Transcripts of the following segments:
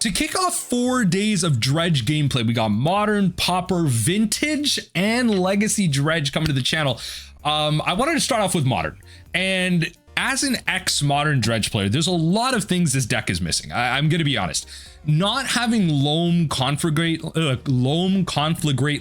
To kick off 4 days of Dredge gameplay, we got Modern, Pauper, Vintage, and Legacy Dredge coming to the channel. I wanted to start off with Modern, and as an ex-Modern Dredge player, there's a lot of things this deck is missing. I'm gonna be honest. Not having Loam Conflagrate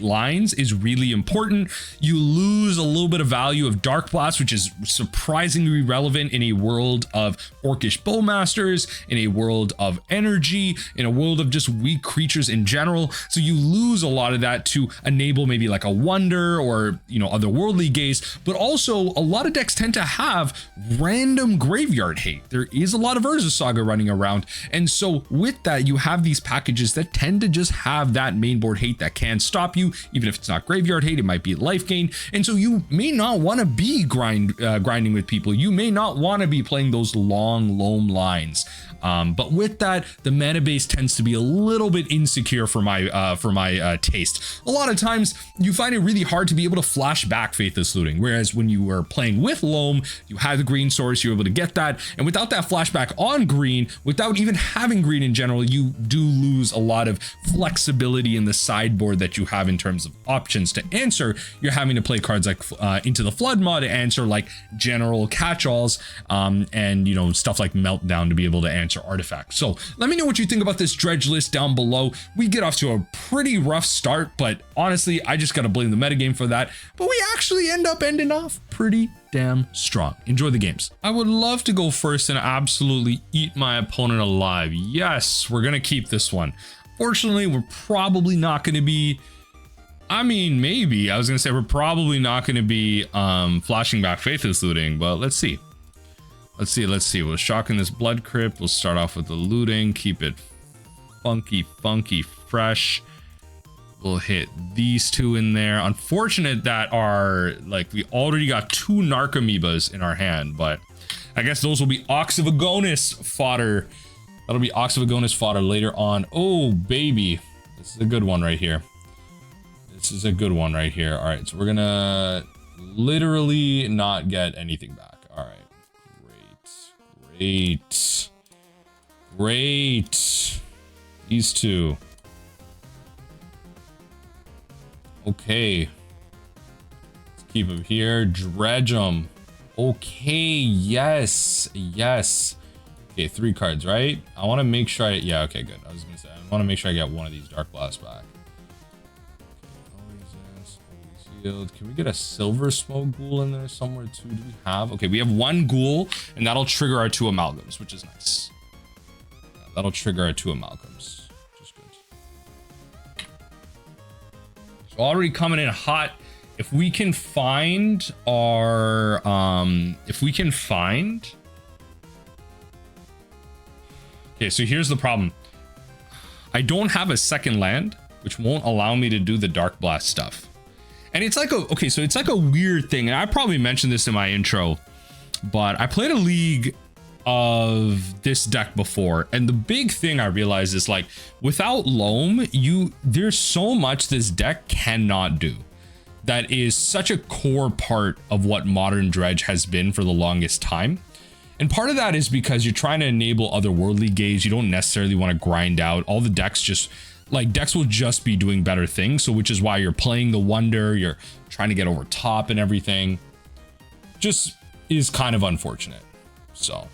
lines is really important. You lose a little bit of value of Darkblast, which is surprisingly relevant in a world of Orcish Bowmasters, in a world of energy, in a world of just weak creatures in general. So you lose a lot of that to enable maybe like a Wonder or, you know, Otherworldly Gaze, but also a lot of decks tend to have random graveyard hate. There is a lot of Urza Saga running around, and so with that, you have these packages that tend to just have that main board hate that can stop you. Even if it's not graveyard hate, it might be life gain, and so you may not want to be grinding with people. You may not want to be playing those long loam lines, but with that, the mana base tends to be a little bit insecure for my taste. A lot of times you find it really hard to be able to flash back Faithless Looting, whereas when you were playing with loam, you had the green source, you were able to get that, and without that flashback on green, without even having green in general, you do lose a lot of flexibility in the sideboard that you have in terms of options to answer. You're having to play cards like Into the Flood Maw to answer like general catch-alls, and you know, stuff like Meltdown to be able to answer artifacts. So let me know what you think about this Dredge list down below. We get off to a pretty rough start, but honestly, I just gotta blame the metagame for that. But we actually ending off pretty damn strong. Enjoy the games. I would love to go first and absolutely eat my opponent alive. Yes, we're gonna keep this one. Fortunately, we're probably not gonna be, I mean, maybe I was gonna say we're probably not gonna be flashing back Faithless Looting, but let's see. Let's see. We'll shock in this Blood Crypt. We'll start off with the looting, keep it funky fresh. We'll hit these two in there. Unfortunate that are like, we already got 2 Narcomoebas in our hand, but I guess those will be Ox of Agonas fodder. That'll be Ox of Agonas fodder later on. Oh, baby. This is a good one right here. This is a good one right here. All right, so we're gonna literally not get anything back. All right, great. These two. Okay, let's keep them here. Dredge them. Okay, yes. Okay, 3 cards, right? I want to make sure yeah, okay, good. I was gonna say, I want to make sure I get one of these Darkblast back. Okay, always can we get a Silversmote Ghoul in there somewhere too? Do we have? Okay, we have 1 Ghoul, and that'll trigger our 2 Amalgams, which is nice. Yeah, that'll trigger our 2 Amalgams, which is good. Already coming in hot. If we can find our okay, so here's the problem. I don't have a second land, which won't allow me to do the Darkblast stuff. And it's like okay, so it's like a weird thing, and I probably mentioned this in my intro, but I played a league of this deck before, and the big thing I realized is like, without Loam, there's so much this deck cannot do that is such a core part of what Modern Dredge has been for the longest time. And part of that is because you're trying to enable Otherworldly Gaze. You don't necessarily want to grind out all the decks. Just like, decks will just be doing better things, so which is why you're playing the Wonder, you're trying to get over top and everything. Just is kind of unfortunate. So,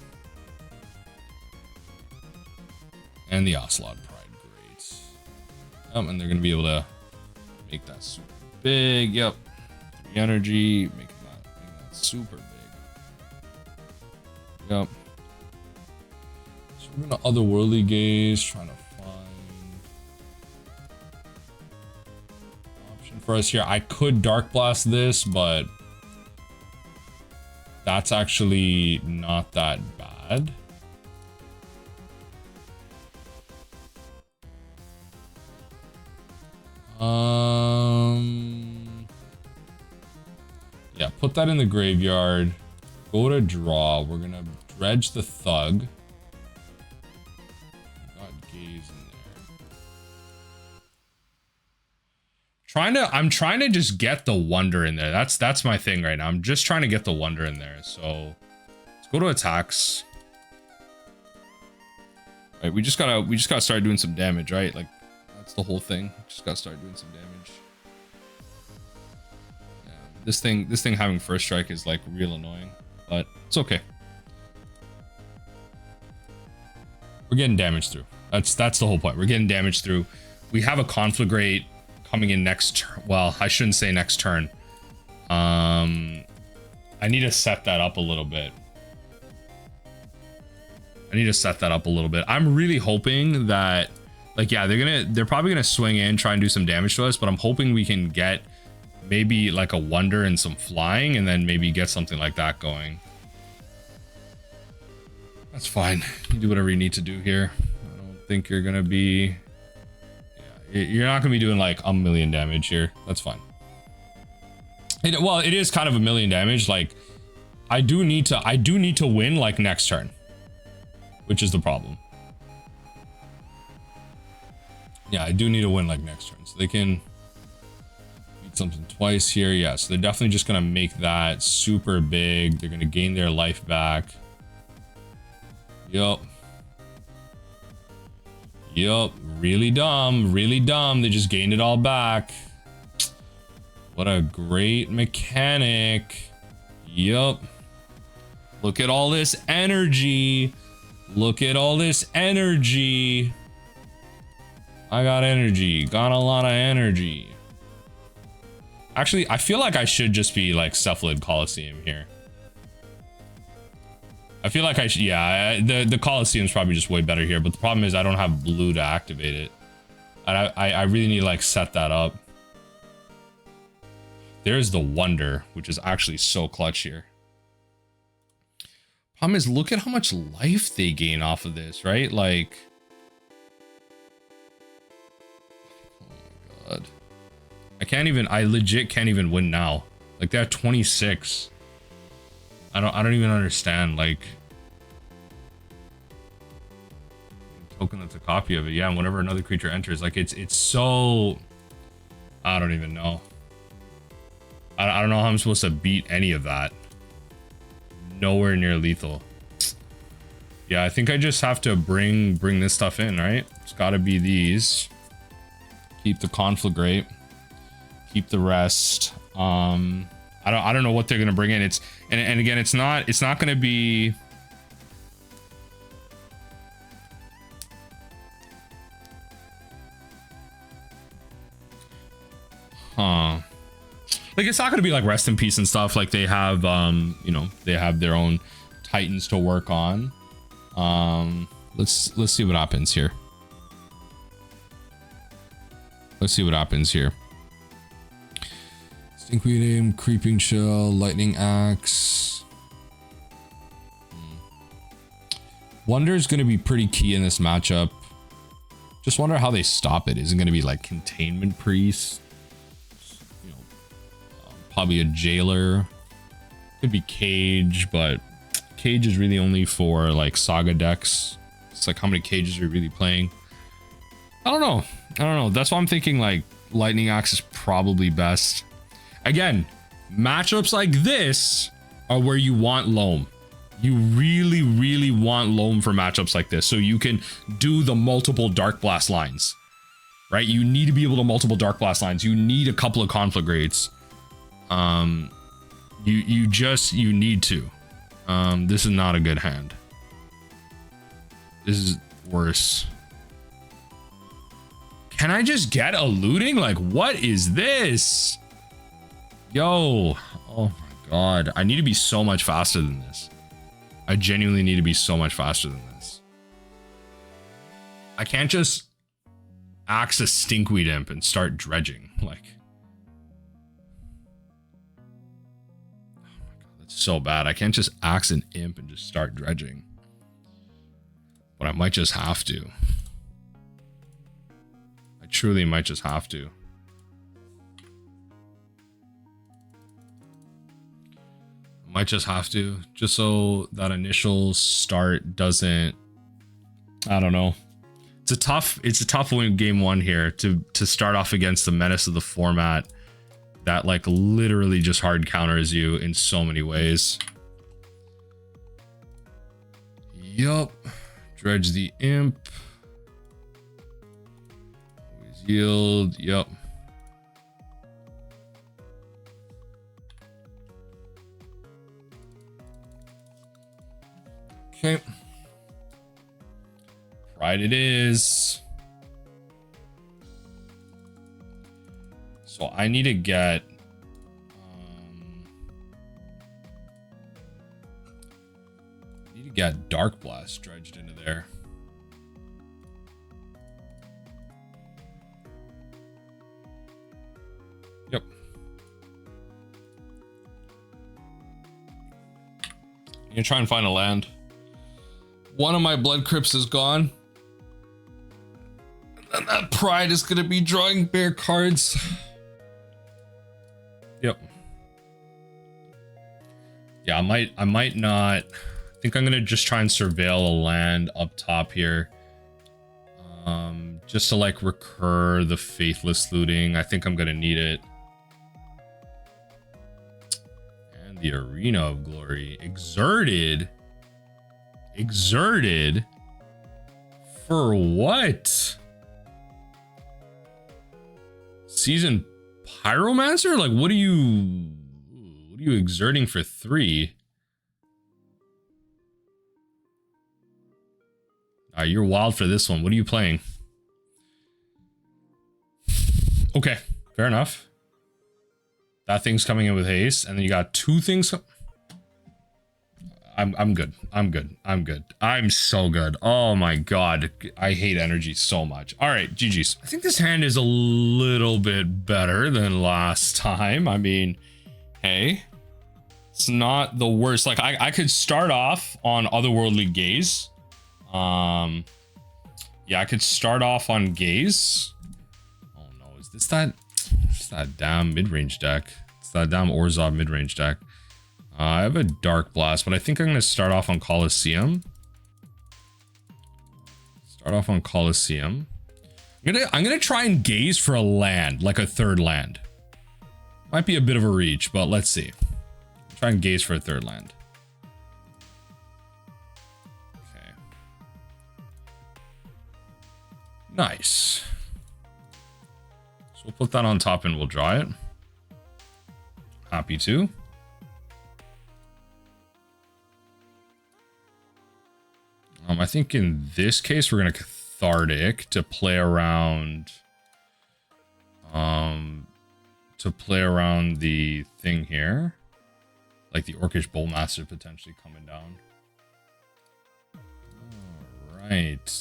and the Ocelot Pride, great. And they're gonna be able to make that super big. Yep, 3 energy, making that super big. Yep. So we're gonna Otherworldly Gaze, trying to find an option for us here. I could Darkblast this, but that's actually not that bad. Yeah, put that in the graveyard. Go to draw. We're gonna dredge the Thug. Got Gaze in there. I'm trying to just get the Wonder in there. That's my thing right now. I'm just trying to get the Wonder in there. So let's go to attacks. Right, we just gotta start doing some damage, right? Like that's the whole thing. Just gotta start doing some damage. Yeah, this thing having first strike is like real annoying, but it's okay. We're getting damage through. That's the whole point. We're getting damage through. We have a Conflagrate coming in next turn. Well, I shouldn't say next turn. I need to set that up a little bit. I'm really hoping that, like, yeah, they're probably gonna swing in, try and do some damage to us, but I'm hoping we can get maybe like a Wonder and some flying, and then maybe get something like that going. That's fine. You do whatever you need to do here. I don't think you're gonna be, yeah, you're not gonna be doing like a million damage here. That's fine. Well, it is kind of a million damage. Like, I do need to win like next turn, which is the problem. Yeah, I do need to win like next turn, so they can beat something twice here. Yeah, so they're definitely just gonna make that super big. They're gonna gain their life back. Yup. Really dumb. They just gained it all back. What a great mechanic. Yup. Look at all this energy. I got energy. Got a lot of energy. Actually, I feel like I should just be like Cephalid Coliseum here. I feel like I should, yeah, the Coliseum's probably just way better here, but the problem is I don't have blue to activate it. And I really need to like set that up. There's the Wonder, which is actually so clutch here. Problem is, look at how much life they gain off of this, right? Like, oh my god. I legit can't even win now. Like, they're at 26. I don't even understand. Like, token that's a copy of it. Yeah, and whenever another creature enters, like it's so, I don't even know. I don't know how I'm supposed to beat any of that. Nowhere near lethal. Yeah, I think I just have to bring this stuff in, right? It's got to be these. Keep the Conflagrate. Keep the rest. I don't know what they're gonna bring in. It's and again, it's not gonna be. Huh. Like, it's not gonna be like Rest in Peace and stuff. Like, they have you know, they have their own Titans to work on. Let's see what happens here. Stinkweed Imp, Creeping Shell, Lightning Axe. Wonder is going to be pretty key in this matchup. Just wonder how they stop it. Is it going to be like Containment Priest? You know, probably a Jailer. Could be Cage, but Cage is really only for like Saga decks. It's like, how many Cages are you really playing? I don't know. That's why I'm thinking like Lightning Axe is probably best. Again, matchups like this are where you want Loam. You really, really want Loam for matchups like this, so you can do the multiple Darkblast lines, right? You need to be able to multiple Darkblast lines. You need a couple of Conflagrates. You need to. This is not a good hand. This is worse. Can I just get a looting? Like, what is this? Yo, oh my god. I need to be so much faster than this. I genuinely need to be so much faster than this. I can't just axe a Stinkweed Imp and start dredging. Like, oh my god, that's so bad. I can't just axe an imp and just start dredging. But I might just have to. I truly might just have to. Might just have to, just so that initial start doesn't, I don't know. It's a tough win game one here to start off against the menace of the format that like literally just hard counters you in so many ways. Yup. Dredge the Imp. Always yield. Yep. Okay. Pride it is. So I need to get Darkblast dredged into there. Yep. I'm gonna try and find a land. One of my Blood Crypts is gone. And that Pride is gonna be drawing bear cards. Yep. Yeah, I might not. I think I'm gonna just try and surveil a land up top here. Just to like recur the Faithless Looting. I think I'm gonna need it. And the Arena of Glory. Exerted for what? Seasoned Pyromancer? Like what are you exerting for 3? You're wild for this one. What are you playing? Okay, fair enough. That thing's coming in with haste, and then you got 2 things. I'm good. I'm so good. Oh my god. I hate energy so much. All right, GG's. I think this hand is a little bit better than last time. I mean, hey, it's not the worst. Like I could start off on Otherworldly Gaze. Yeah, I could start off on Gaze. Oh no, is this that? It's that damn mid-range deck. It's that damn Orzhov mid-range deck. I have a Darkblast, but I think I'm gonna start off on Coliseum. I'm gonna try and Gaze for a land, like a 3rd land. Might be a bit of a reach, but let's see. Try and Gaze for a 3rd land. Okay. Nice. So we'll put that on top and we'll draw it. Happy to. I think in this case we're gonna Cathartic to play around the thing here, like the Orcish Bowlmaster potentially coming down.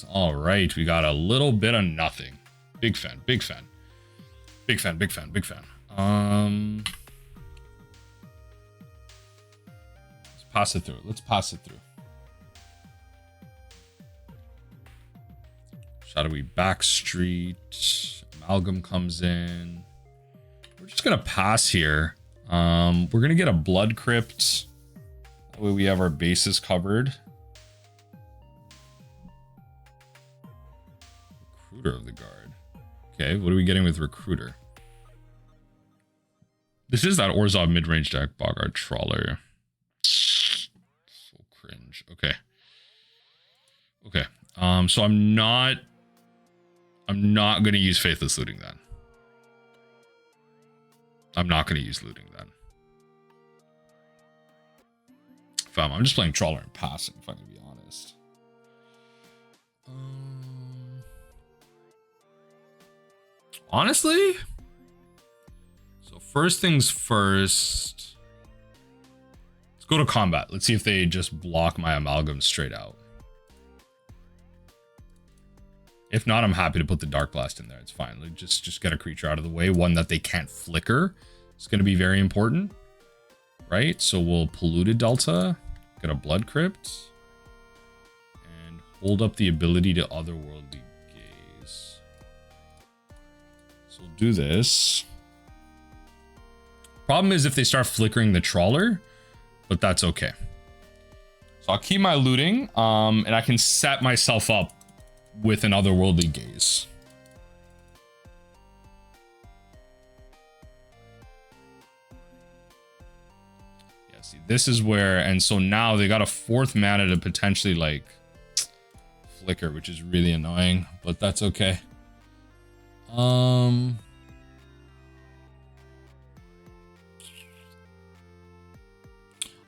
All right, we got a little bit of nothing. Big fan. Let's pass it through. Shadowy Backstreet. Amalgam comes in. We're just gonna pass here. We're gonna get a Blood Crypt. That way we have our bases covered. Recruiter of the Guard. Okay, what are we getting with Recruiter? This is that Orzhov mid-range deck, Boggart Trawler. So cringe. Okay. So I'm not gonna use Faithless Looting then. I'm just playing Trawler and passing, if I'm gonna be honest. Honestly? So first things first. Let's go to combat. Let's see if they just block my Amalgam straight out. If not, I'm happy to put the Darkblast in there. It's fine. Like, just get a creature out of the way. One that they can't flicker. It's going to be very important. Right? So we'll Polluted Delta. Get a Blood Crypt. And hold up the ability to Otherworldly Gaze. So we'll do this. Problem is if they start flickering the Trawler. But that's okay. So I'll keep my looting. And I can set myself up with an Otherworldly Gaze. Yeah, see, this is where, and so now they got a 4th mana to potentially like flicker, which is really annoying, but that's okay. I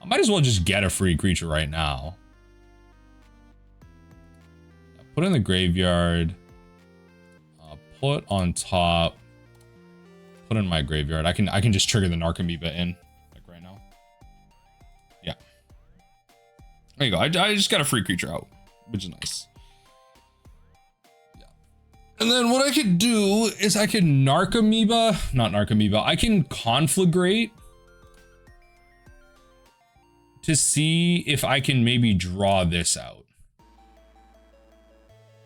might as well just get a free creature right now. Put in the graveyard. Put on top. Put in my graveyard. I can just trigger the Narcomoeba in like right now. Yeah. There you go. I just got a free creature out, which is nice. Yeah. And then what I could do is I can not Narcomoeba. I can Conflagrate to see if I can maybe draw this out.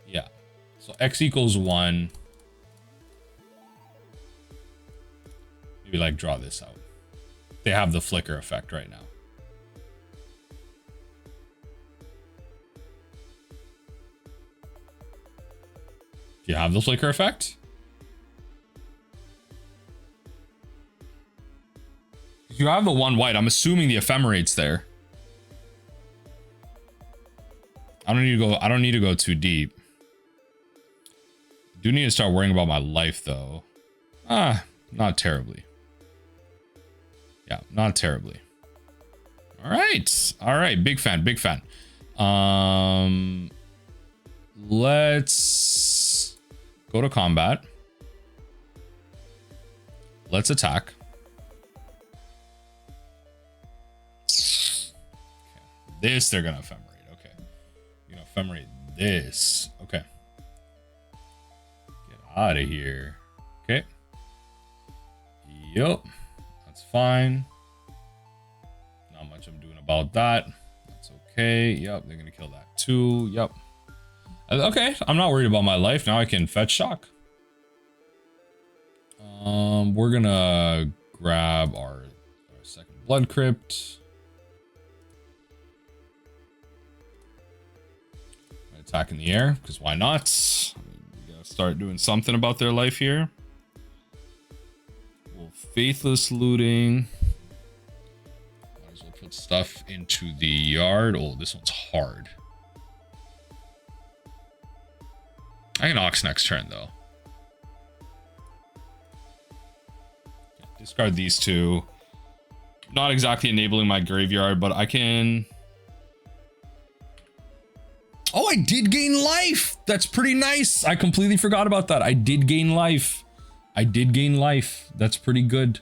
Yeah. So X equals 1. Maybe like draw this out. They have the flicker effect right now. Do you have the flicker effect? You have the 1 white. I'm assuming the ephemerate's there. I don't need to go too deep. Do need to start worrying about my life though. Not terribly. Yeah, not terribly. All right, big fan. Let's go to combat. Let's attack. Okay. This they're gonna ephemerate. Okay, you're gonna ephemerate this. Okay, get out of here. Okay. Yup. That's fine. Not much I'm doing about that. That's okay. Yep, they're gonna kill that too. Yep. Okay, I'm not worried about my life. Now I can fetch shock. We're gonna grab our second Blood Crypt. Attack in the air, because why not? We gotta start doing something about their life here. Faithless Looting. Might as well put stuff into the yard. Oh, this one's hard. I can Ox next turn though. Discard these two. Not exactly enabling my graveyard, but I can... Oh, I did gain life! That's pretty nice. I completely forgot about that. I did gain life. That's pretty good.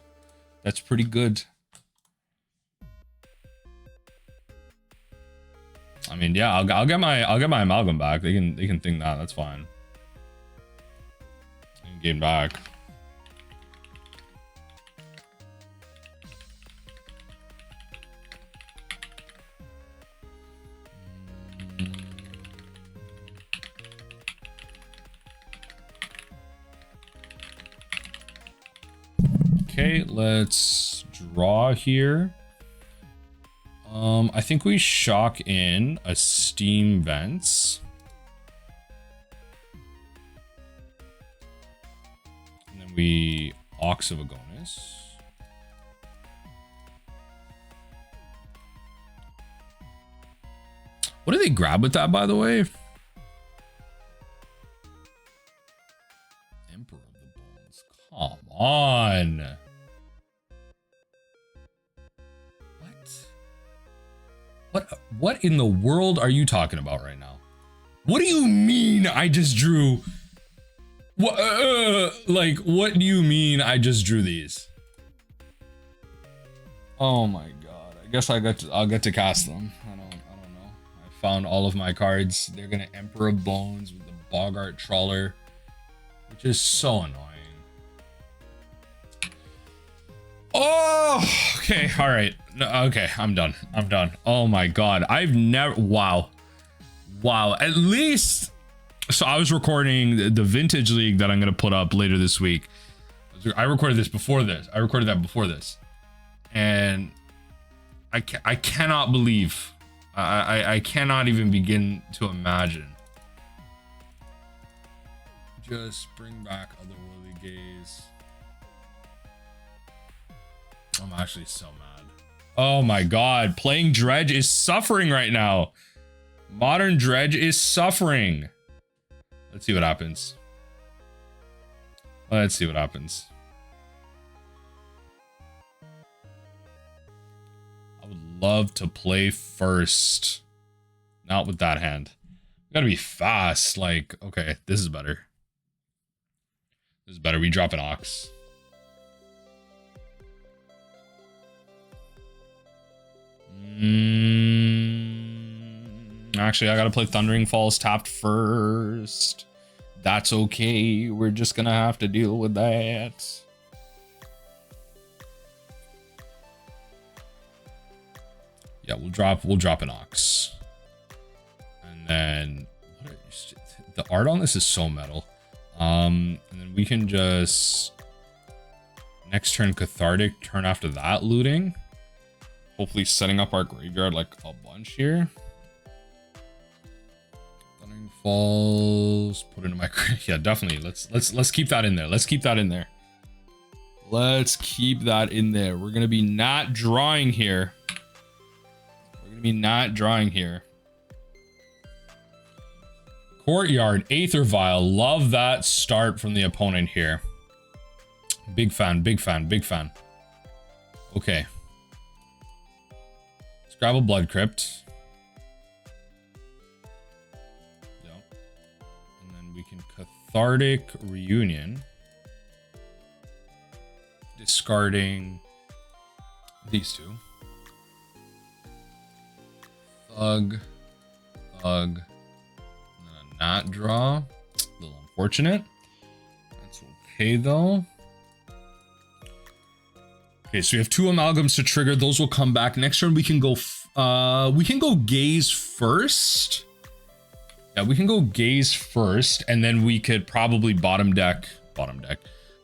I mean, yeah, I'll get my amalgam back. They can think that. That's fine. They can gain back. Okay, let's draw here. I think we shock in a Steam Vents. And then we Ox of Agonas. What do they grab with that, by the way? Emperor of the Bones. Come on. What in the world are you talking about right now? What do you mean I just drew? What? What do you mean I just drew these? Oh my god! I guess I'll get to cast them. I don't know. I found all of my cards. They're gonna Emperor of Bones with the Boggart Trawler, which is so annoying. Oh, okay, all right. No, okay, I'm done. Oh my god, I've never. Wow. At least. So I was recording the Vintage League that I'm gonna put up later this week. I recorded this before this. I recorded that before this, and I cannot believe. I cannot even begin to imagine. Just bring back Otherworldly Gaze. I'm actually so mad. Oh my god, playing Dredge is suffering right now. Modern Dredge is suffering. Let's see what happens. Let's see what happens. I would love to play first. Not with that hand. We gotta be fast. Like, okay, this is better. This is better. We drop an Ox. Actually, I gotta play Thundering Falls tapped first. That's okay. We're just gonna have to deal with that. Yeah, we'll drop an Ox. And then the art on this is so metal. And then we can just next turn Cathartic, turn after that looting. Hopefully setting up our graveyard like a bunch here. Thundering Falls, put it in my yeah, definitely. Let's keep that in there. Let's keep that in there. Let's keep that in there. We're gonna be not drawing here. We're gonna be not drawing here. Courtyard, Aether Vial. Love that start from the opponent here. Big fan, big fan, big fan. Okay. Let's grab a Blood Crypt. Yep. And then we can Cathartic Reunion. Discarding these two. Thug. Not draw. A little unfortunate. That's okay though. Okay, so we have two amalgams to trigger. Those will come back next turn. We can go gaze first. Yeah, we can go gaze first, and then we could probably bottom deck.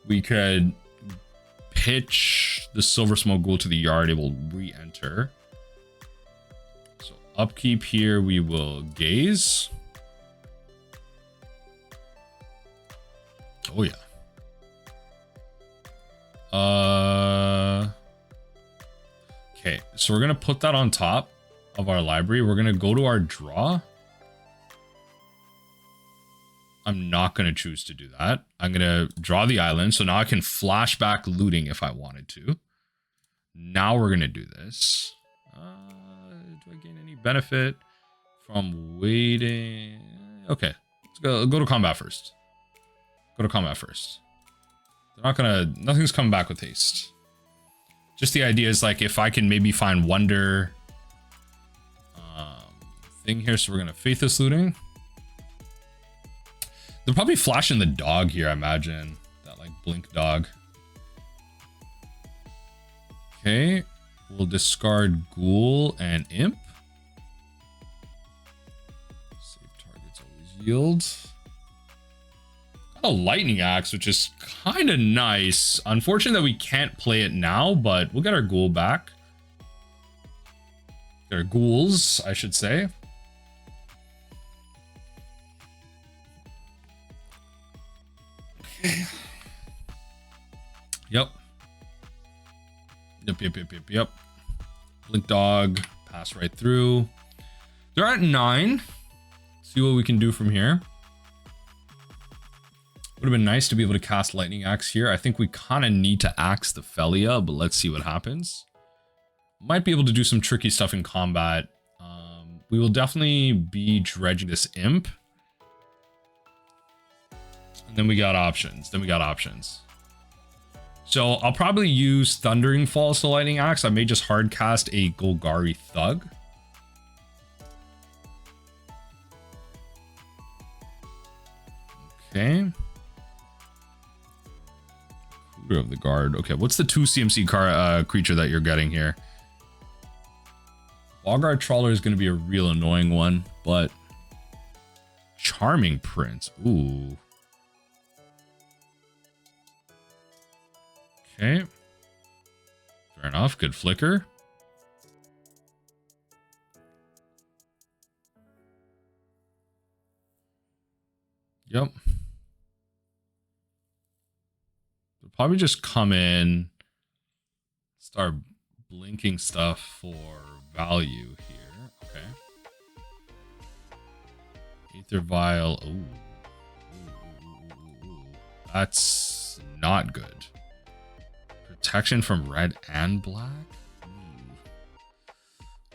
We could pitch the Silversmote Ghoul to the yard. It will re-enter. So upkeep here, we will gaze. Oh yeah. Okay, so we're gonna put that on top of our library. We're gonna go to our draw. I'm not gonna choose to do that. I'm gonna draw the island, so now I can flashback looting if I wanted to. Now we're gonna do this. Do I gain any benefit from waiting? Okay, let's go to combat first. Go to combat first. They're not gonna, nothing's coming back with haste. Just the idea is like if I can maybe find wonder thing here. So we're gonna Faithless Looting. They're probably flashing the dog here, I imagine. That like blink dog. Okay. We'll discard Ghoul and Imp. Save targets always yield. A lightning axe, which is kind of nice. Unfortunate that we can't play it now, but we'll get our ghoul back. Get our ghouls, I should say. Okay. Yep. Yep. Blink dog, pass right through. They're at 9. See what we can do from here. Would have been nice to be able to cast Lightning Axe here. I think we kind of need to axe the Felia, but let's see what happens. Might be able to do some tricky stuff in combat. We will definitely be dredging this Imp. And then we got options. So I'll probably use Thundering Falls to Lightning Axe. I may just hard cast a Golgari Thug. Okay. Of the guard. Okay, what's the 2 CMC creature that you're getting here? Bogart Trawler is going to be a real annoying one, but Charming Prince. Ooh. Okay. Fair enough. Good flicker. Yep. Probably just come in, start blinking stuff for value here. Okay. Aether Vial. Ooh. That's not good. Protection from red and black?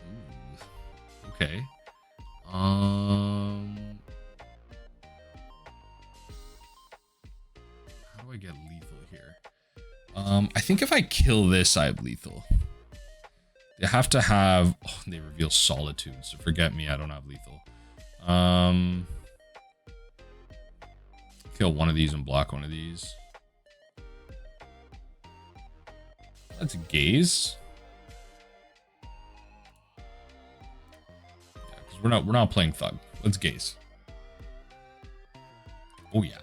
Ooh. Okay. How do I get lethal here? I think if I kill this, I have lethal. They have to have... Oh, they reveal Solitude, so forget me, I don't have lethal. Kill one of these and block one of these. Let's gaze. Yeah, because we're not playing Thug. Let's gaze. Oh yeah.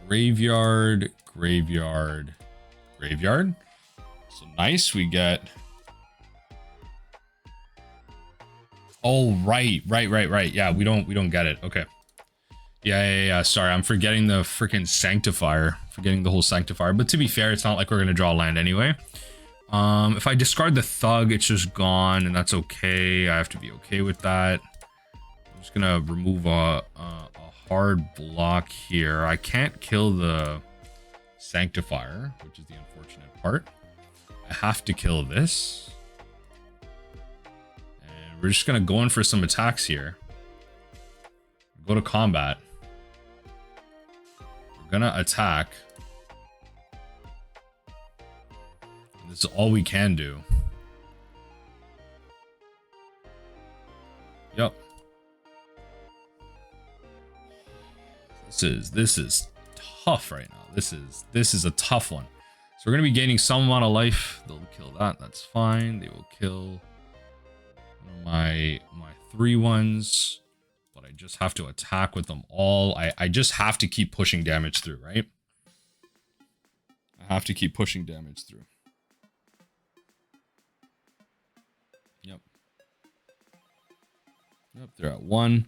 Graveyard, graveyard, graveyard. So nice, we get... Oh, right. Yeah, we don't get it. Okay. Yeah. Sorry, I'm forgetting the freaking Sanctifier. Forgetting the whole Sanctifier. But to be fair, it's not like we're going to draw land anyway. If I discard the Thug, it's just gone, and that's okay. I have to be okay with that. I'm just going to remove a hard block here. I can't kill the Sanctifier, which is the unfortunate part. I have to kill this. And we're just going to go in for some attacks here. Go to combat. We're gonna attack. And this is all we can do. Yep. This is tough right now. This is a tough one. So we're gonna be gaining some amount of life. They'll kill that. That's fine. They will kill my 3/1s. But I just have to attack with them all. I just have to keep pushing damage through, right? I have to keep pushing damage through. Yep. Yep, they're at 1.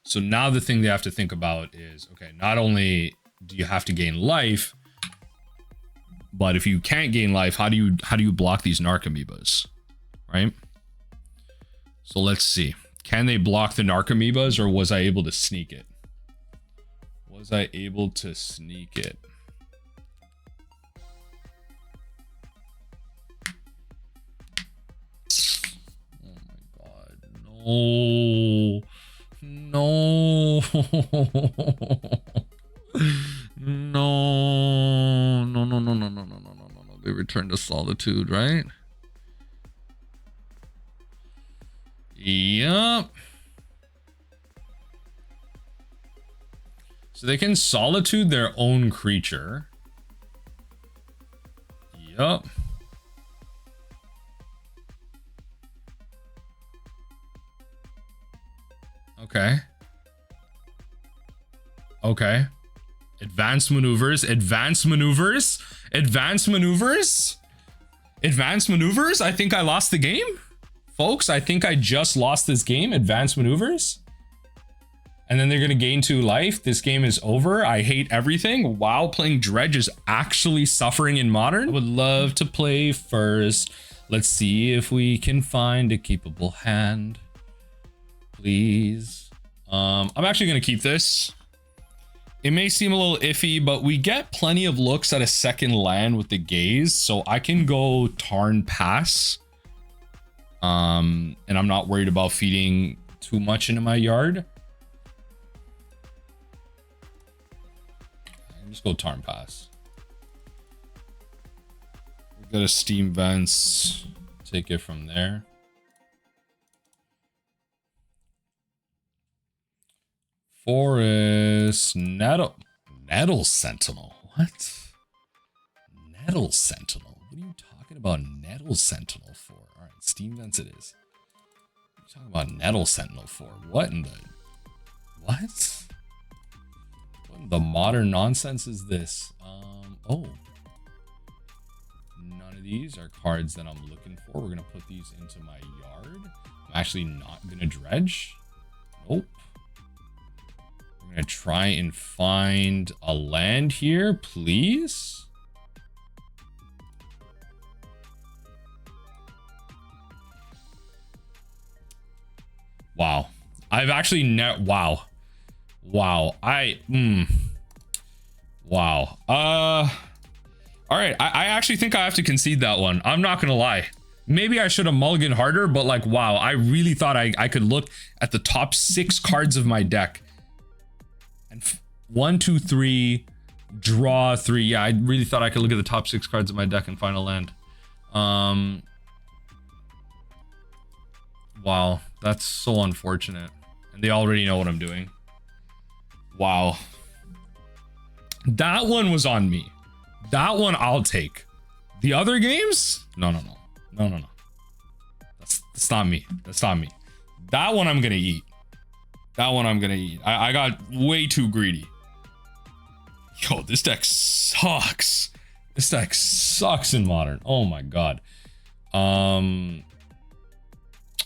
So now the thing they have to think about is, okay, not only do you have to gain life, but if you can't gain life, how do you block these Narcomoebas, right? So let's see. Can they block the Narcomoebas, or was I able to sneak it? Was I able to sneak it? Oh my god, no. No. No. They returned to Solitude, right? Yup. So they can Solitude their own creature. Yup. Okay. Okay. Advanced maneuvers. Advanced maneuvers. Advanced maneuvers. Advanced maneuvers. I think I lost the game. Folks, I think I just lost this game. Advanced maneuvers. And then they're going to gain 2 life. This game is over. I hate everything. Wow, playing Dredge is actually suffering in Modern. I would love to play first. Let's see if we can find a keepable hand. Please. I'm actually going to keep this. It may seem a little iffy, but we get plenty of looks at a second land with the Gaze. So I can go Tarn pass. And I'm not worried about feeding too much into my yard. I can just go Tarn pass. We've got a Steam Vents. Take it from there. Forest Nettle Sentinel. What? Nettle Sentinel. What are you talking about Nettle Sentinel for? All right, Steam Vents it is. What are you talking about Nettle Sentinel for? What in the... What? What in the modern nonsense is this? Oh. None of these are cards that I'm looking for. We're going to put these into my yard. I'm actually not going to dredge. Nope. I'm going to try and find a land here, please. Wow. I've actually wow. Wow. All right. I actually think I have to concede that one. I'm not gonna lie. Maybe I should have mulliganed harder, but like, wow, I really thought I could look at the top 6 cards of my deck. And 1, 2, 3, draw 3. Yeah, I really thought I could look at the top 6 cards of my deck and find a land. Wow, that's so unfortunate. And they already know what I'm doing. Wow. That one was on me. That one I'll take. The other games? No. That's not me. That's not me. That one I'm gonna eat. That one I'm gonna eat. I got way too greedy. Yo, this deck sucks. This deck sucks in Modern. Oh my god.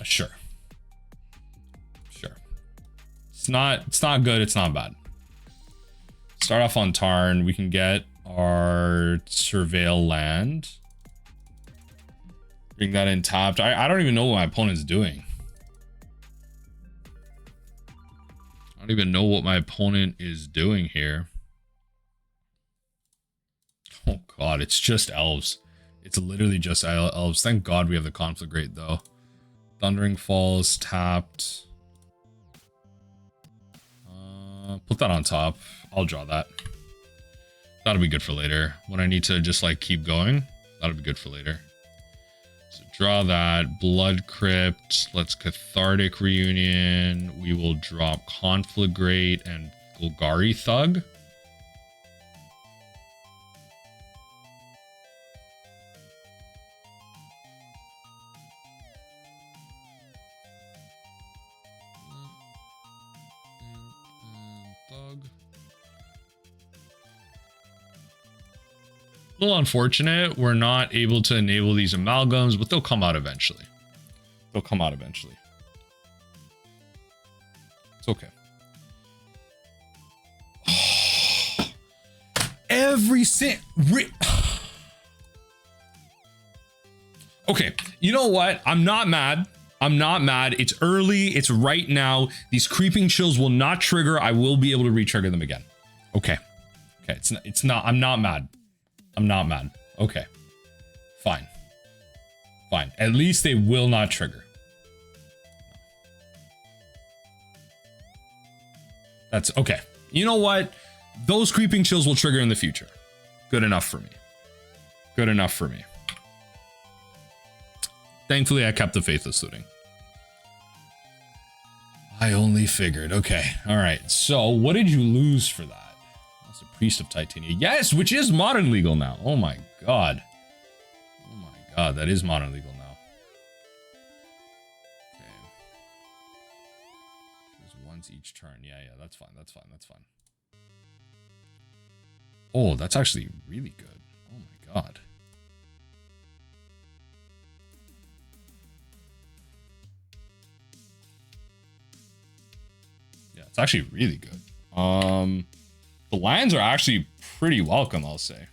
Sure. It's not good, it's not bad. Start off on Tarn. We can get our Surveil land. Bring that in tapped. I don't even know what my opponent's doing. I don't even know what my opponent is doing here. Oh god, it's just Elves. It's literally just Elves. Thank god we have the Conflagrate though. Thundering Falls tapped. Put that on top. I'll draw that. That'll be good for later. When I need to just like keep going, that'll be good for later. So draw that. Blood Crypt. Let's Cathartic Reunion. We will drop Conflagrate and Golgari Thug. A little unfortunate we're not able to enable these amalgams, but they'll come out eventually. They'll come out eventually. It's okay. Okay, you know what? I'm not mad. I'm not mad. It's early. It's right now. These creeping chills will not trigger. I will be able to re-trigger them again. Okay. Okay, it's not, I'm not mad. I'm not mad. Okay. Fine. Fine. At least they will not trigger. That's okay. You know what? Those creeping chills will trigger in the future. Good enough for me. Good enough for me. Thankfully, I kept the Faithless Looting. I only figured. Okay. All right. So what did you lose for that? That's a Priest of Titania. Yes, which is modern legal now. Oh my god. Oh my god, that is modern legal now. Okay. There's once each turn. Yeah, that's fine. That's fine. That's fine. Oh, that's actually really good. Oh my god. Yeah, it's actually really good. The lands are actually pretty welcome, I'll say.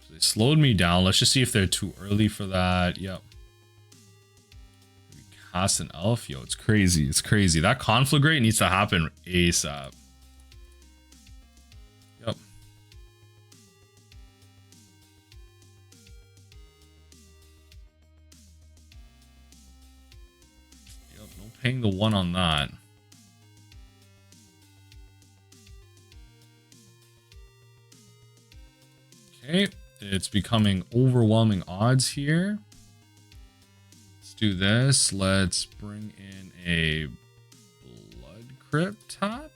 So they slowed me down. Let's just see if they're too early for that. Yep. We cast an elf. Yo, it's crazy. It's crazy. That Conflagrate needs to happen ASAP. Yep. Paying the 1 on that. Okay, it's becoming overwhelming odds here. Let's do this. Let's bring in a Blood Crypt tapped.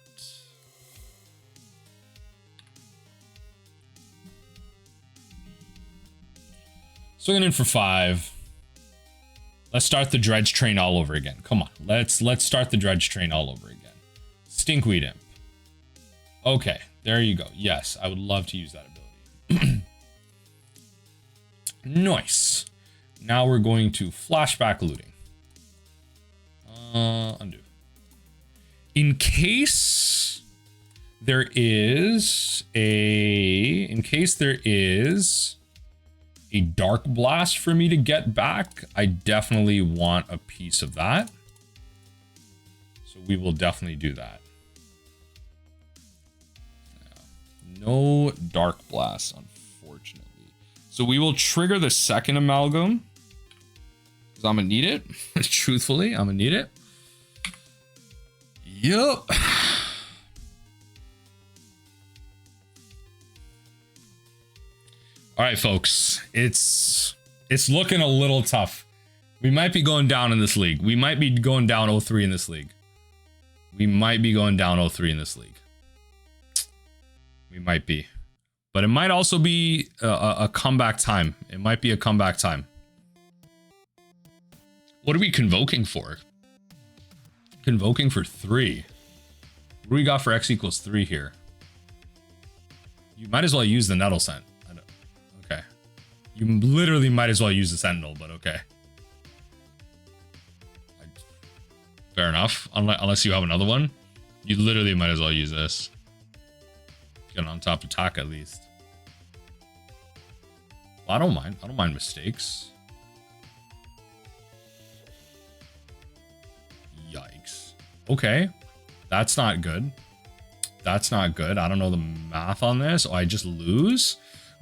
Swinging in for 5. Let's start the dredge train all over again. Come on, let's start the dredge train all over again. Stinkweed Imp. Okay, there you go. Yes, I would love to use that ability. Nice. Now we're going to flashback looting. Undo. In case there is in case there is a Darkblast for me to get back, I definitely want a piece of that. So we will definitely do that. No Darkblast, unfortunately. So we will trigger the second Amalgam. Because I'm going to need it. Truthfully, I'm going to need it. Yup. All right, folks. It's looking a little tough. We might be going down in this league. We might be going down 0-3 in this league. We might be going down 0-3 in this league. We might be. But it might also be a comeback time. It might be a comeback time. What are we convoking for? Convoking for 3. What do we got for X equals 3 here? You might as well use the Nettle Scent. Okay. You literally might as well use the Sentinel, but okay. Fair enough. Unless you have another one. You literally might as well use this. Get on top attack at least. Well, I don't mind. I don't mind mistakes. Yikes. Okay. That's not good. That's not good. I don't know the math on this. Oh, I just lose.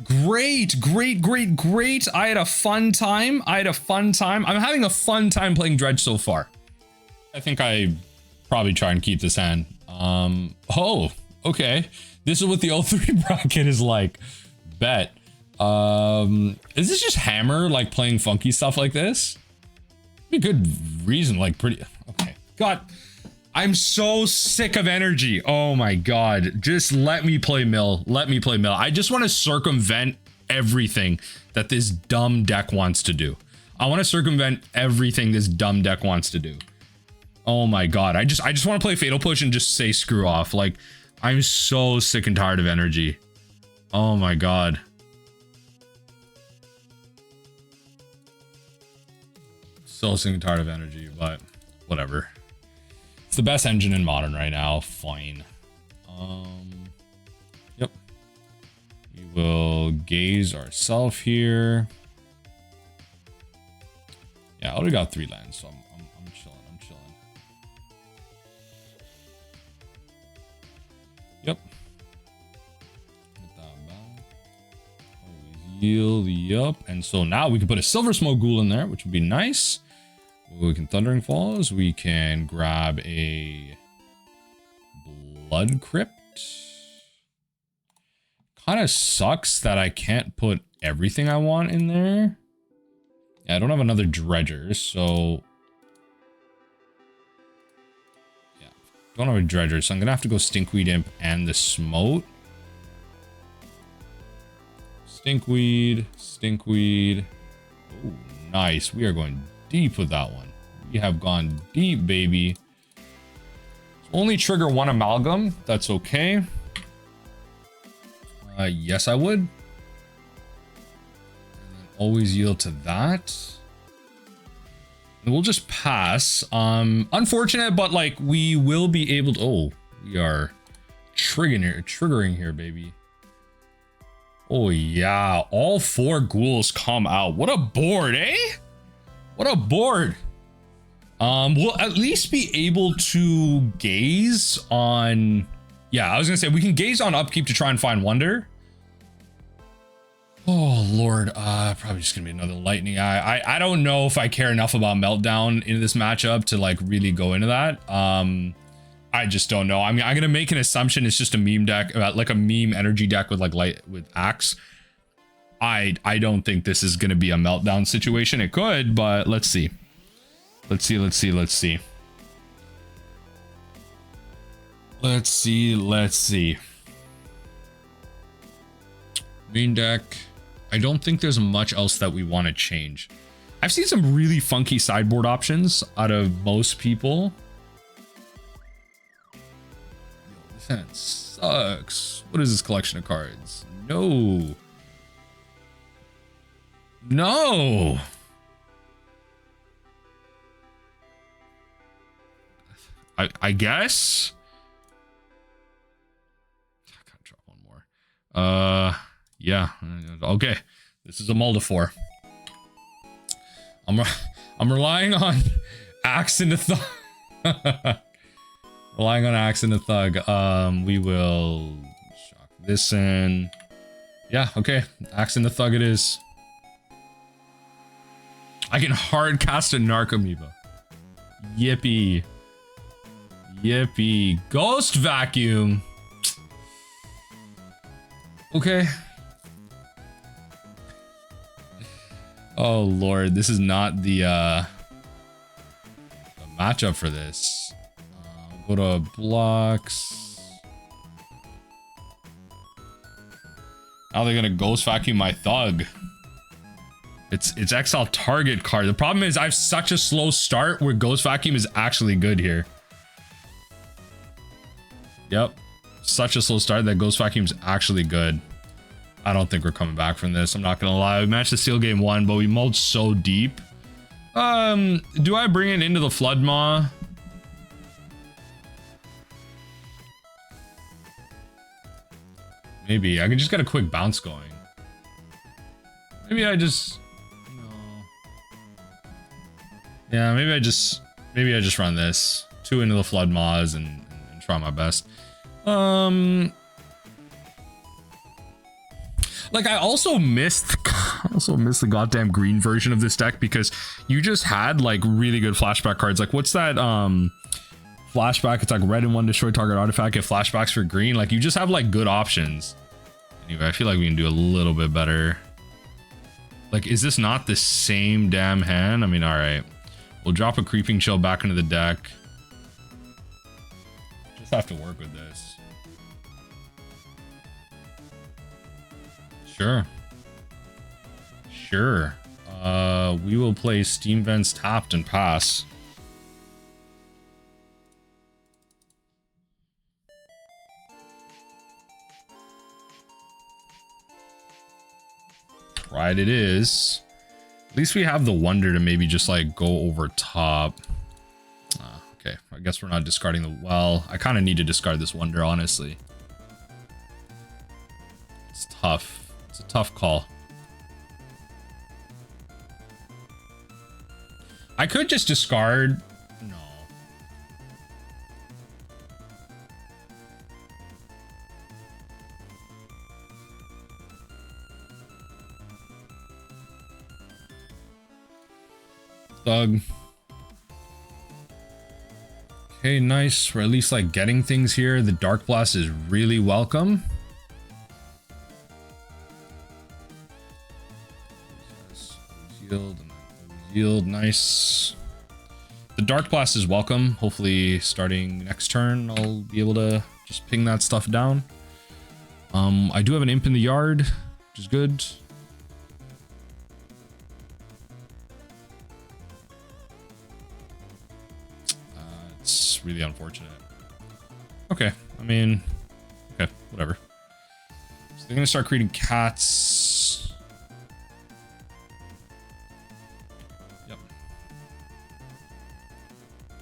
Great, great, great, great. I had a fun time. I'm having a fun time playing Dredge so far. I think I probably try and keep this hand. Oh, okay. This is what the 0-3 bracket is like. Bet. Is this just Hammer, like playing funky stuff like this? Be a good reason, like pretty. Okay. God, I'm so sick of energy. Oh my God. Just let me play mill. Let me play mill. I just want to circumvent everything that this dumb deck wants to do. I want to circumvent everything this dumb deck wants to do. Oh my God. I just want to play Fatal Push and just say screw off. Like, I'm so sick and tired of energy. Oh my God. So sick and tired of energy, but whatever. It's the best engine in Modern right now. Fine. Yep. We will gaze ourselves here. Yeah, I already got 3 lands, so I'm chilling. I'm chilling. Yep. Get that back. Always yield. Yup. And so now we can put a Silversmote Ghoul in there, which would be nice. We can Thundering Falls. We can grab a Blood Crypt. Kind of sucks that I can't put everything I want in there. Yeah, I don't have another Dredger, so... Yeah, don't have a Dredger, so I'm gonna have to go Stinkweed Imp and the Smote. Stinkweed. Oh, nice. We are going deep with that one. We have gone deep, baby. Only trigger 1 Amalgam. That's okay. Yes, I would. And then always yield to that. And we'll just pass. Unfortunate, but like we will be able to. Oh, we are triggering here, baby. Oh yeah, all 4 ghouls come out. What a board, eh? What a board. We'll at least be able to gaze on... Yeah, I was gonna say, we can gaze on upkeep to try and find wonder. Oh, Lord. Probably just gonna be another Lightning Eye. I don't know if I care enough about Meltdown in this matchup to, like, really go into that. I just don't know. I mean, I'm gonna make an assumption it's just a meme deck, like a meme energy deck with, like, with Axe. I don't think this is gonna be a Meltdown situation. It could, but let's see. Let's see. Main deck. I don't think there's much else that we want to change. I've seen some really funky sideboard options out of most people. Yo, this hand sucks. What is this collection of cards? No. I guess. Yeah. Okay. This is a Multifor. I'm relying on Axe into Thug. Relying on Axe into Thug. We will shock this in. Yeah, okay. Axe into Thug it is. I can hard cast a Narcomoeba. Yippee. Yippee. Ghost Vacuum. Okay. Oh lord, this is not the matchup for this. Go to blocks. Now they're gonna Ghost Vacuum my Thug. It's exile target card. The problem is I have such a slow start where Ghost Vacuum is actually good here. Yep. Such a slow start that Ghost Vacuum is actually good. I don't think we're coming back from this. I'm not gonna lie. We managed to steal game 1, but we mulled so deep. Do I bring it into the Flood Maw? Maybe. I can just get a quick bounce going. Maybe I just... No. Yeah, maybe I just run this. 2 into the Flood Maws and try my best. Like I also missed the goddamn green version of this deck because you just had like really good flashback cards. Like what's that flashback? It's like red and 1 destroy target artifact, get flashbacks for green. Like you just have like good options. Anyway, I feel like we can do a little bit better. Like, is this not the same damn hand? I mean, all right, we'll drop a Creeping Chill back into the deck. Just have to work with this. Sure. Sure. We will play Steam Vents tapped and pass. Right, it is. At least we have the wonder to maybe just like go over top. Okay, I guess we're not discarding the... Well, I kind of need to discard this wonder, honestly. It's tough. It's a tough call. I could just discard... No. Thug. Okay, nice. We're at least like getting things here. The Darkblast is really welcome. Yield and yield, nice. The Darkblast is welcome. Hopefully starting next turn I'll be able to just ping that stuff down. I do have an imp in the yard, which is good. It's really unfortunate. Okay, I mean, okay, whatever. So they're gonna start creating cats. Yep.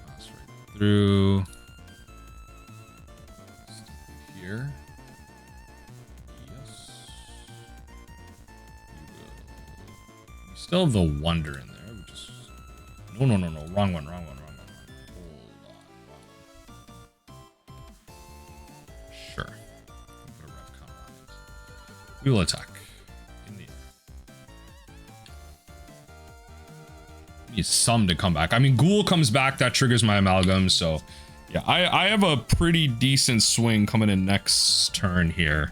Pass right through. Here. Yes. We still have the wonder in there. We just... No, wrong one. We will attack. In the we need some to come back. I mean, Ghoul comes back, that triggers my amalgam. So yeah, I have a pretty decent swing coming in next turn here.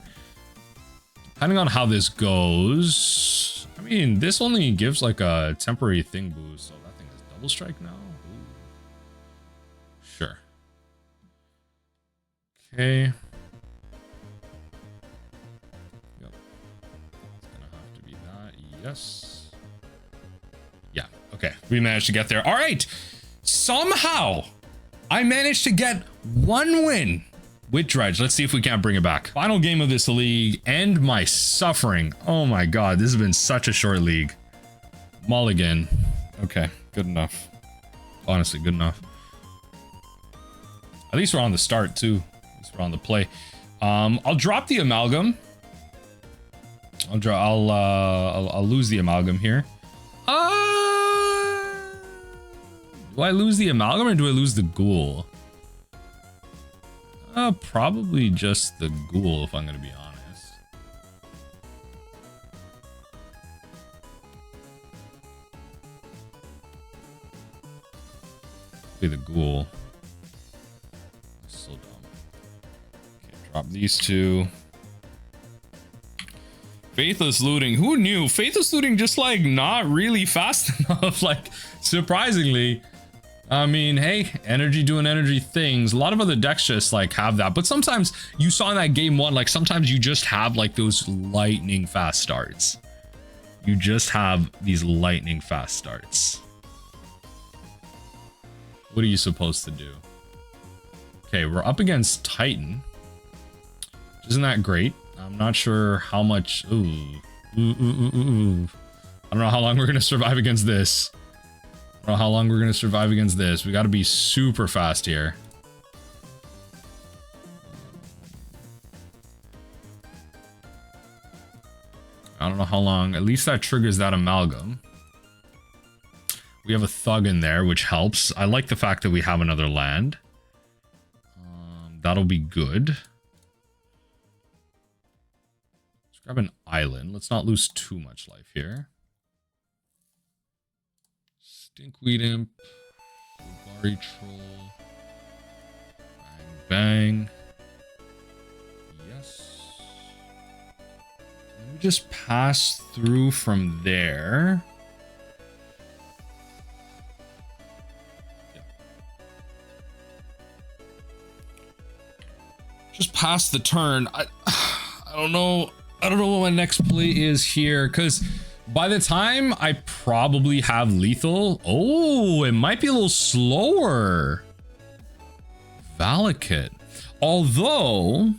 Depending on how this goes. I mean, this only gives like a temporary thing boost. So that thing is double strike now. Ooh. Sure. Okay. Yes. Yeah. Okay. We managed to get there. All right. Somehow I managed to get one win with Dredge. Let's see if we can't bring it back. Final game of this league and my suffering. Oh my God. This has been such a short league. Mulligan. Okay. Good enough. Honestly, good enough. At least we're on the start too. At least we're on the play. I'll drop the amalgam. I'll lose the amalgam here. Do I lose the amalgam or do I lose the ghoul? Probably just the ghoul if I'm gonna be honest. Be the ghoul. So dumb. Okay, drop these two. Faithless Looting. Who knew? Faithless Looting just like not really fast enough. Like surprisingly. I mean, hey, energy doing energy things. A lot of other decks just like have that, but sometimes you saw in that game one, like sometimes you just have like those lightning fast starts. You just have these lightning fast starts. What are you supposed to do? Okay, we're up against Titan. Isn't that great? I'm not sure how much. Ooh. I don't know how long we're gonna survive against this. I don't know how long we're gonna survive against this. We gotta be super fast here. I don't know how long. At least that triggers that amalgam. We have a Thug in there, which helps. I like the fact that we have another land. That'll be good. Let's grab an island. Let's not lose too much life here. Stinkweed Imp, Golgari Troll, bang bang, yes. Let me just pass through from there. Yeah. Just pass the turn. I don't know. I don't know what my next play is here, because by the time I probably have lethal, oh, it might be a little slower. Valakut. Although,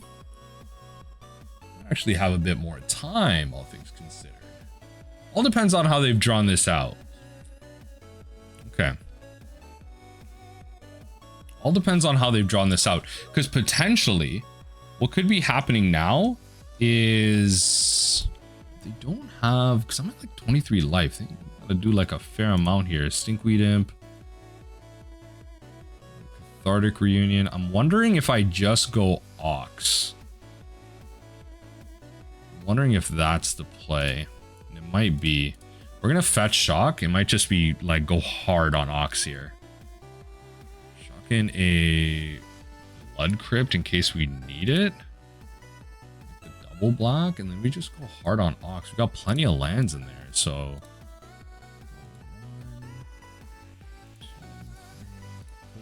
I actually have a bit more time, all things considered. All depends on how they've drawn this out. Okay. All depends on how they've drawn this out. Because potentially, what could be happening now is they don't have, because I'm at like 23 life. They gotta do like a fair amount here. Stinkweed Imp, Cathartic Reunion. I'm wondering if I just go Ox. I'm wondering if that's the play. And it might be. We're gonna fetch Shock. It might just be like go hard on Ox here. Shock in a Blood Crypt in case we need it. Black, and then we just go hard on Ox. We got plenty of lands in there, so 1, 2, 3, 4,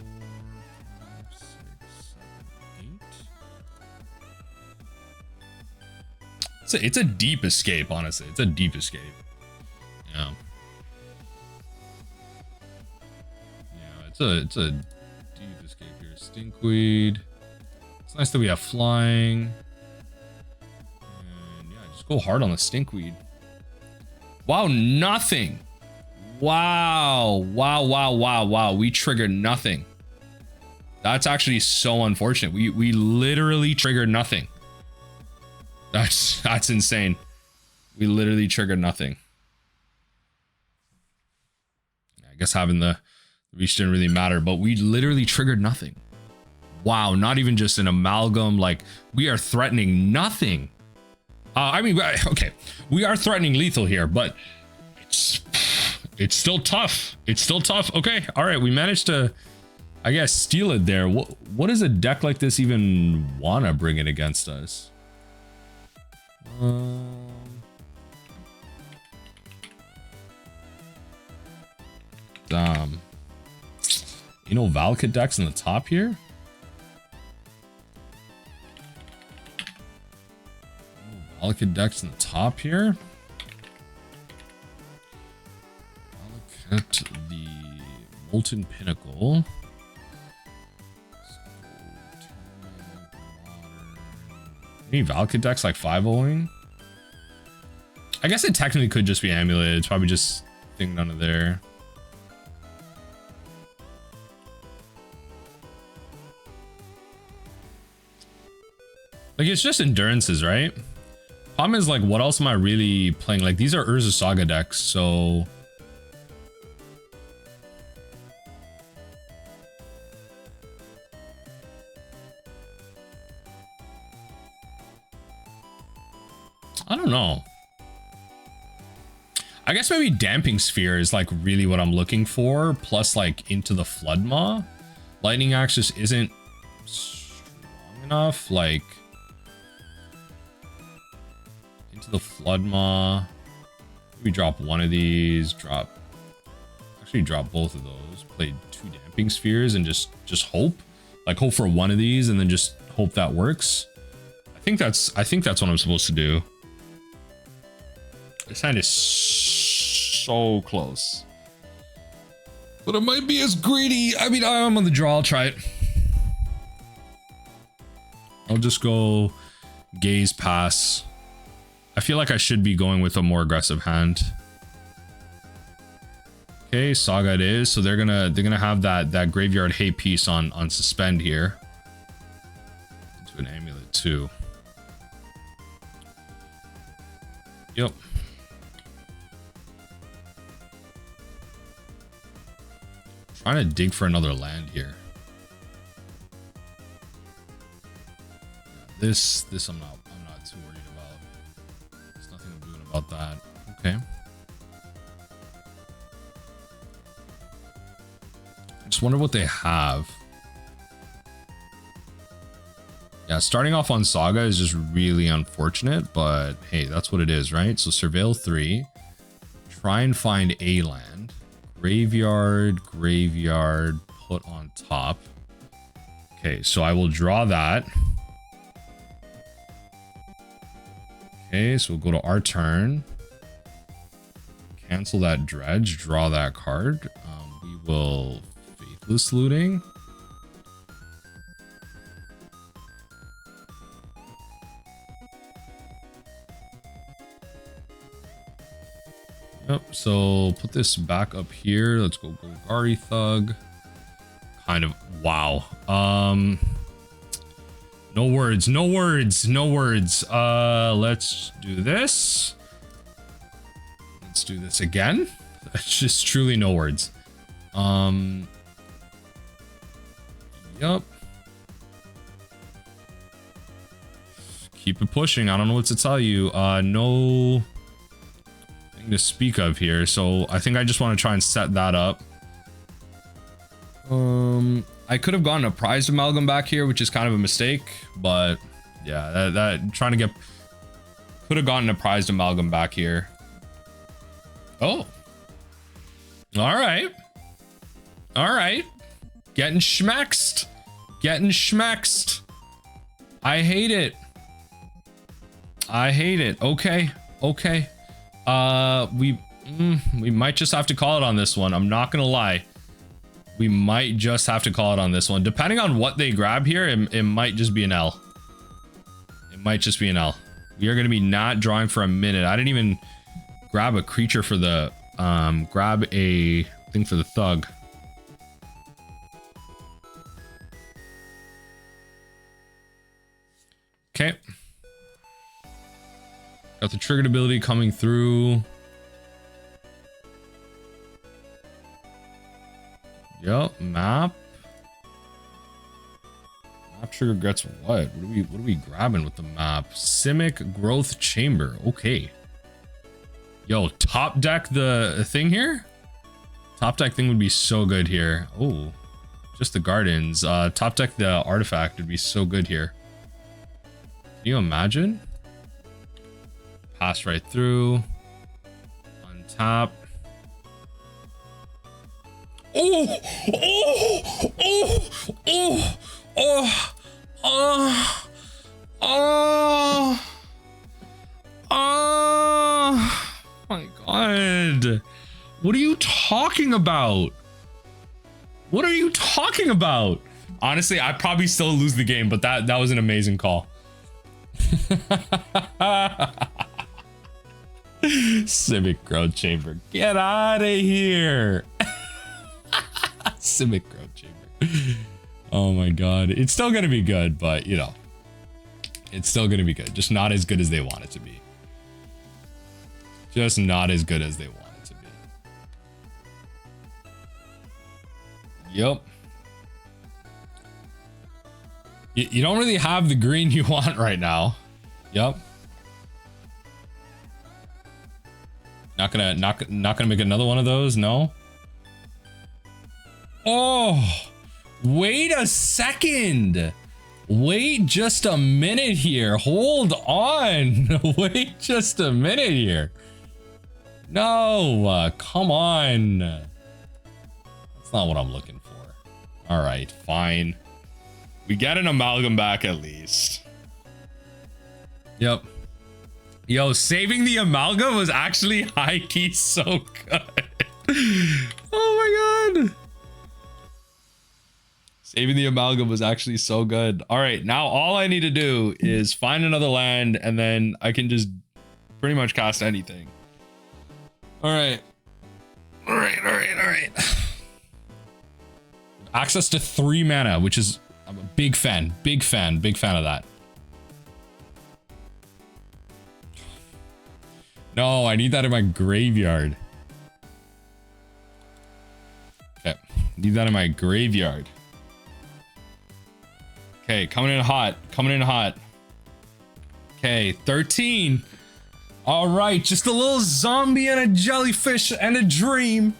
5, 6, 7, 8. It's a deep escape, honestly. It's a deep escape. Yeah. Yeah, it's a deep escape here. Stinkweed. It's nice that we have flying. Go hard on the Stinkweed. Wow, nothing. Wow. We triggered nothing. That's actually so unfortunate. We literally triggered nothing. That's insane. We literally triggered nothing. I guess having the reach didn't really matter, but we literally triggered nothing. Wow, not even just an amalgam. Like, we are threatening nothing. I mean, okay, we are threatening lethal here, but it's still tough. It's still tough. Okay, all right, we managed to, I guess, steal it there. What does a deck like this even want to bring it against us? Damn. You know, Valakut decks in the top here? Valakut decks in the top here. Valakut, the Molten Pinnacle. Any Valakut decks like 5-0ing? I guess it technically could just be Amulet. It's probably just thing none of there. Like, it's just endurances, right? Problem is, like, what else am I really playing? Like, these are Urza Saga decks, so... I don't know. I guess maybe Damping Sphere is like really what I'm looking for, plus like Into the Flood Maw. Lightning Axe just isn't strong enough. Like Into the Flood Maw. We drop one of these, drop both of those, play 2 Damping Spheres and just hope. Like hope for one of these and then just hope that works. I think that's what I'm supposed to do. This hand is so close. But it might be as greedy. I mean, I'm on the draw. I'll try it. I'll just go Gaze, pass. I feel like I should be going with a more aggressive hand. Okay, Saga it is. So they're gonna have that Graveyard Hate piece on suspend here. Into an Amulet too. Yep. Trying to dig for another land here. This I'm not too worried about. There's nothing I'm doing about that. Okay. I just wonder what they have. Yeah, starting off on Saga is just really unfortunate, but hey, that's what it is, right? So Surveil 3. Try and find a land. Graveyard, put on top. Okay, so I will draw that. Okay, so we'll go to our turn. Cancel that dredge, draw that card. We will Faithless Looting. Yep, so put this back up here. Let's go Golgari Thug. Kind of, wow. No words. Let's do this. Let's do this again. It's just truly no words. Yep. Keep it pushing. I don't know what to tell you. No to speak of here, so I think I just want to try and set that up. I could have gotten a Prized Amalgam back here, which is kind of a mistake, but yeah, that trying to get, could have gotten a Prized Amalgam back here. Oh, all right, getting schmaxed. I hate it. Okay. We might just have to call it on this one. I'm not gonna lie. We might just have to call it on this one. Depending on what they grab here, it might just be an L. It might just be an L. We are gonna be not drawing for a minute. I didn't even grab a creature for the grab a thing for the Thug. Okay. Got the triggered ability coming through. Yep, map. Map trigger gets what? What are we grabbing with the map? Simic Growth Chamber. Okay. Yo, top deck the thing here? Top deck thing would be so good here. Oh, just the gardens. Top deck the artifact would be so good here. Can you imagine? Pass right through. Untap. Oh! My God. What are you talking about? Honestly, I probably still lose the game, but that was an amazing call. Simic Growth Chamber. Get out of here. Simic Growth Chamber. Oh my God. It's still going to be good, but you know, it's still going to be good. Just not as good as they want it to be. Just not as good as they want it to be. Yep. You don't really have the green you want right now. Yep. Not gonna make another one of those, no. Oh, wait a second. Wait just a minute here. Hold on. Wait just a minute here. No, come on. That's not what I'm looking for. All right, fine. We get an amalgam back at least. Yep. Yo, saving the amalgam was actually high-key so good. Oh my god. Saving the amalgam was actually so good. All right, now all I need to do is find another land and then I can just pretty much cast anything. All right. All right. Access to 3 mana, which is, I'm a big fan of that. No, I need that in my graveyard. Okay, need that in my graveyard. Okay, coming in hot. Okay, 13. All right, just a little zombie and a jellyfish and a dream.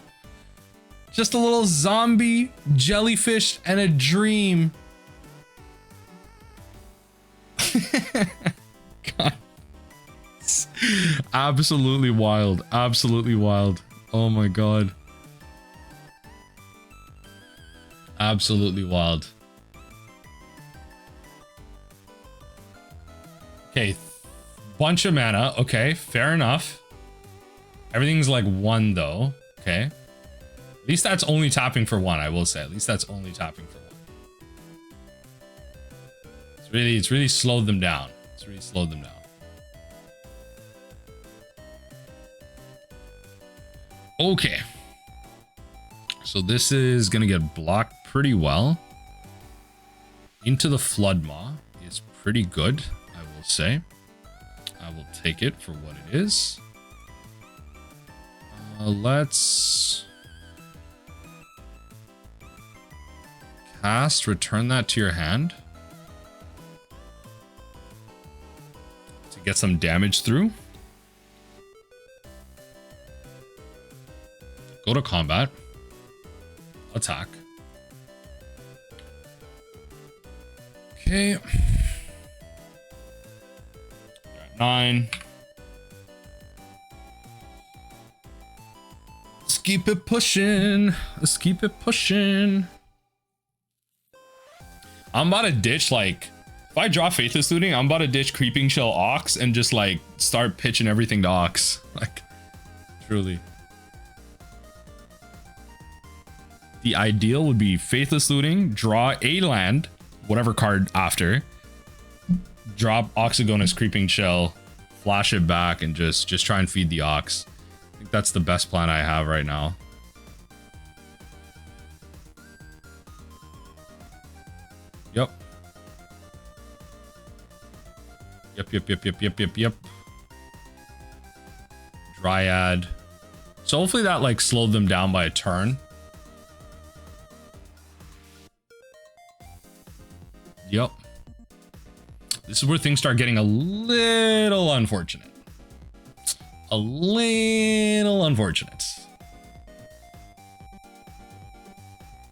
Just a little zombie, jellyfish, and a dream. God. Absolutely wild. Oh my god. Absolutely wild. Okay, bunch of mana. Okay, fair enough. Everything's like 1 though. Okay. At least that's only tapping for 1, I will say. At least that's only tapping for 1. It's really slowed them down. Okay. So this is gonna get blocked pretty well. Into the Flood Maw is pretty good, I will say. I will take it for what it is. Let's cast, return that to your hand to get some damage through. Go to combat. Attack. Okay. 9. Let's keep it pushing. I'm about to ditch, like, if I draw Faithless Looting, I'm about to ditch Creeping Shell Ox and just, like, start pitching everything to Ox. Like, truly. The ideal would be Faithless Looting, draw a land, whatever card after, drop Ox of Agonas, Creeping Shell, flash it back, and just try and feed the Ox. I think that's the best plan I have right now. Yep. Dryad. So hopefully that, like, slowed them down by a turn. Yep. This is where things start getting a little unfortunate.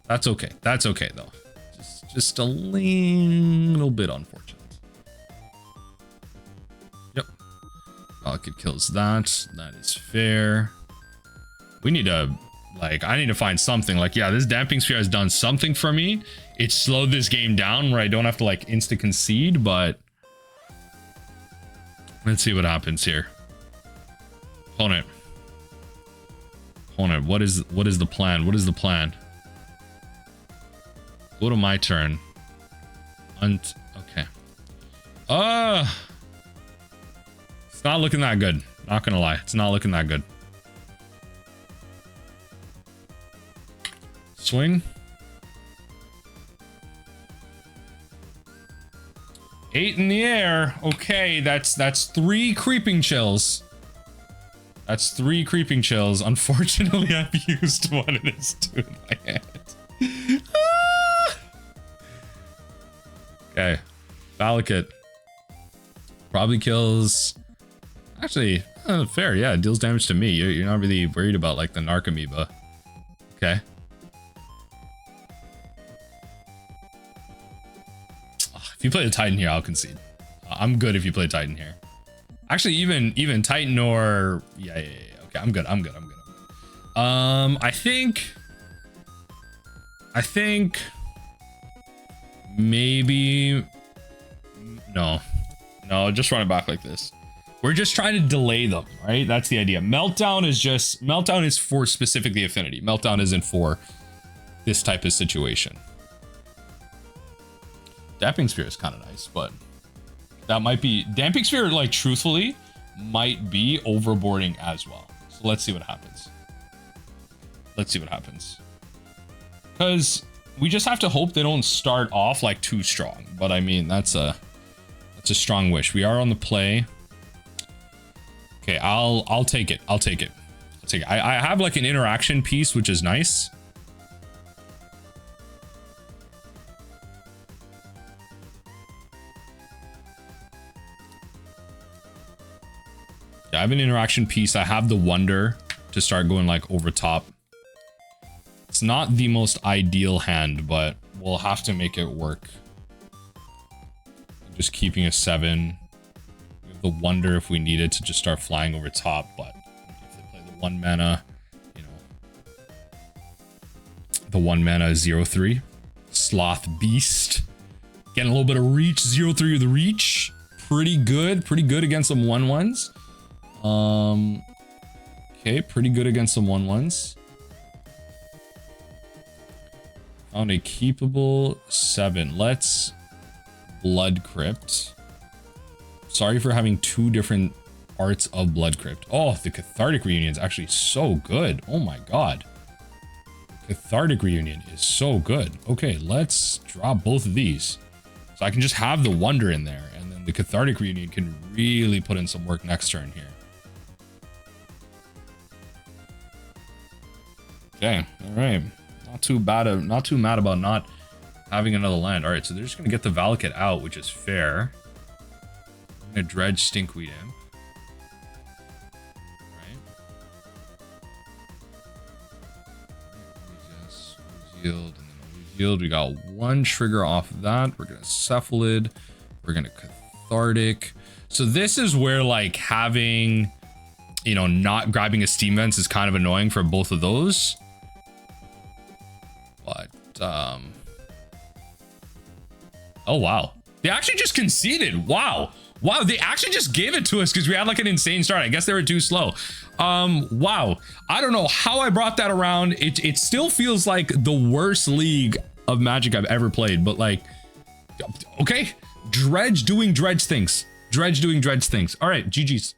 That's okay. That's okay, though. Just a little bit unfortunate. Yep. Pocket kills that. That is fair. We need to, like, I need to find something. Like, yeah, this Damping Sphere has done something for me. It slowed this game down where I don't have to, like, insta-concede, but let's see what happens here. Opponent, what is the plan? Go to my turn. Okay. It's not looking that good. Not gonna lie, it's not looking that good. Swing. 8 in the air. Okay, that's 3 creeping chills. That's 3 creeping chills. Unfortunately, I've used one of this two in my hand. Okay. Valakut. Probably kills... Actually, fair, yeah. It deals damage to me. You're not really worried about, like, the Narcomoeba. Okay. If you play the Titan here, I'll concede. I'm good if you play Titan here. Actually, even Titan or... Yeah. Okay, I'm good. I think... Maybe... No, just run it back like this. We're just trying to delay them, right? That's the idea. Meltdown is for specifically Affinity. Meltdown isn't for this type of situation. Damping Sphere is kind of nice, but that might be... Damping Sphere, like, truthfully, might be overboarding as well. So let's see what happens. Because we just have to hope they don't start off, like, too strong. But, I mean, that's a strong wish. We are on the play. Okay, I'll take it. I have, like, an interaction piece, which is nice. I have an interaction piece. I have the Wonder to start going like over top. It's not the most ideal hand, but we'll have to make it work. Just keeping a 7. We have the Wonder if we need it to just start flying over top, but if they play the 1 mana, you know. The 1 mana 0/3. Sloth Beast. Getting a little bit of reach, 0/3 with reach. Pretty good against some 1/1s. Okay, pretty good against some 1/1s. Found a keepable 7. Let's Blood Crypt. Sorry for having 2 different parts of Blood Crypt. Oh, the Cathartic Reunion is actually so good. Oh my god. Cathartic Reunion is so good. Okay, let's drop both of these. So I can just have the Wonder in there, and then the Cathartic Reunion can really put in some work next turn here. Okay, all right. Not too mad about not having another land. All right, so they're just gonna get the Valakut out, which is fair. I'm gonna dredge Stinkweed Imp. Right. Yes, yield, and then yield. We got 1 trigger off of that. We're gonna Cephalid. We're gonna Cathartic. So this is where like having, you know, not grabbing a Steam Vents is kind of annoying for both of those. But, oh, wow. They actually just conceded. Wow. They actually just gave it to us because we had like an insane start. I guess they were too slow. Wow. I don't know how I brought that around. It still feels like the worst league of Magic I've ever played, but like, okay. Dredge doing Dredge things. All right, GG's.